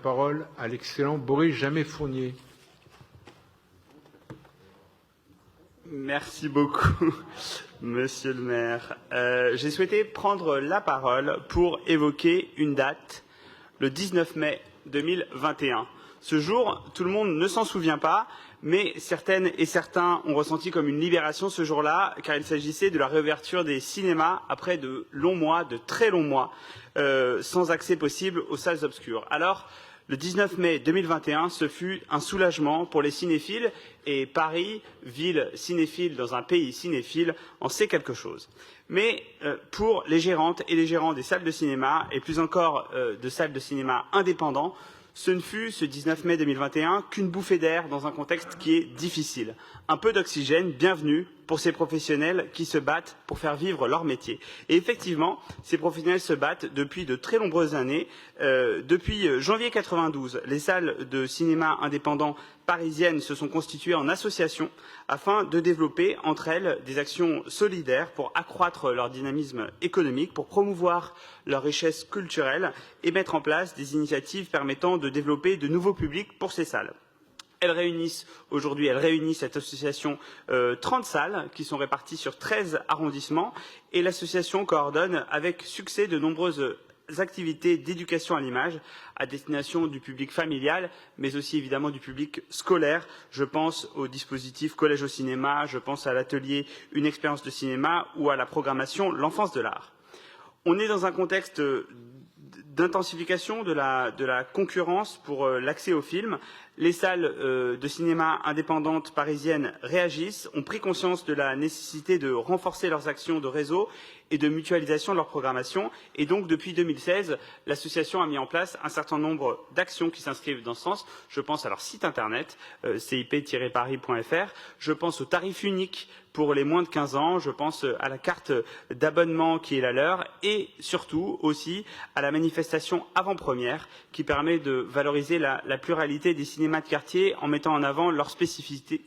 parole à l'excellent Boris Jamet-Fournier. Merci beaucoup, Monsieur le maire. J'ai souhaité prendre la parole pour évoquer une date, le 19 mai 2021. Ce jour, tout le monde ne s'en souvient pas, mais certaines et certains ont ressenti comme une libération ce jour-là, car il s'agissait de la réouverture des cinémas après de longs mois, de très longs mois, sans accès possible aux salles obscures. Alors, le 19 mai 2021, ce fut un soulagement pour les cinéphiles, et Paris, ville cinéphile dans un pays cinéphile, en sait quelque chose. Mais pour les gérantes et les gérants des salles de cinéma, et plus encore de salles de cinéma indépendants, ce ne fut, ce 19 mai 2021, qu'une bouffée d'air dans un contexte qui est difficile. Un peu d'oxygène, bienvenue pour ces professionnels qui se battent pour faire vivre leur métier. Et effectivement, ces professionnels se battent depuis de très nombreuses années. Depuis janvier 92, les salles de cinéma indépendants parisiennes se sont constituées en associations afin de développer entre elles des actions solidaires pour accroître leur dynamisme économique, pour promouvoir leur richesse culturelle et mettre en place des initiatives permettant de développer de nouveaux publics pour ces salles. Aujourd'hui, elles réunissent cette association 30 salles qui sont réparties sur 13 arrondissements et l'association coordonne avec succès de nombreuses activités d'éducation à l'image à destination du public familial, mais aussi évidemment du public scolaire. Je pense au dispositif Collège au cinéma, je pense à l'atelier Une expérience de cinéma ou à la programmation L'enfance de l'art. On est dans un contexte d'intensification de la concurrence pour l'accès aux films. Les salles de cinéma indépendantes parisiennes réagissent, ont pris conscience de la nécessité de renforcer leurs actions de réseau et de mutualisation de leur programmation. Et donc, depuis 2016, l'association a mis en place un certain nombre d'actions qui s'inscrivent dans ce sens. Je pense à leur site internet, cip-paris.fr. Je pense au tarif unique pour les moins de 15 ans. Je pense à la carte d'abonnement qui est la leur et surtout aussi à la manifestation avant-première qui permet de valoriser la pluralité des cinémas de quartier en mettant en avant leur spécificité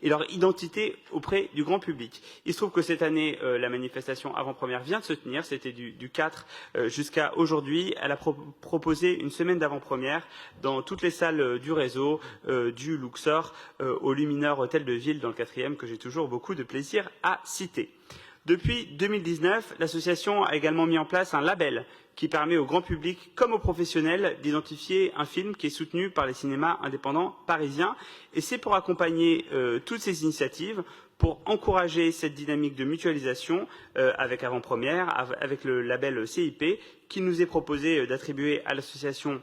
et leur identité auprès du grand public. Il se trouve que cette année, la manifestation avant-première vient de se tenir, c'était du 4 jusqu'à aujourd'hui. Elle a proposé une semaine d'avant-première dans toutes les salles du réseau, du Luxor au Lumineur Hôtel de Ville dans le 4e, que j'ai toujours beaucoup de plaisir à citer. Depuis 2019, l'association a également mis en place un label qui permet au grand public comme aux professionnels d'identifier un film qui est soutenu par les cinémas indépendants parisiens. Et c'est pour accompagner toutes ces initiatives, pour encourager cette dynamique de mutualisation avec avant-première, avec le label CIP, qu'il nous est proposé d'attribuer à l'association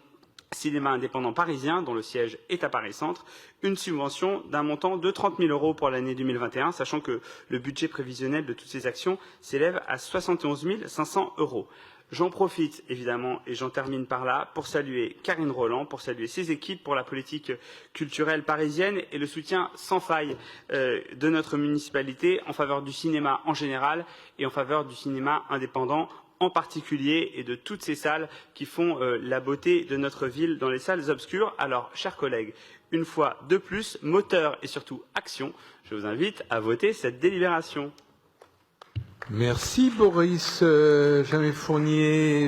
Cinéma indépendant parisien, dont le siège est à Paris Centre, une subvention d'un montant de 30 000 € pour l'année 2021, sachant que le budget prévisionnel de toutes ces actions s'élève à 71 500 €. J'en profite évidemment et j'en termine par là pour saluer Karine Roland, pour saluer ses équipes pour la politique culturelle parisienne et le soutien sans faille de notre municipalité en faveur du cinéma en général et en faveur du cinéma indépendant en particulier et de toutes ces salles qui font la beauté de notre ville dans les salles obscures. Alors, chers collègues, une fois de plus, moteur et surtout action, je vous invite à voter cette délibération. Merci Boris Jamet-Fournier.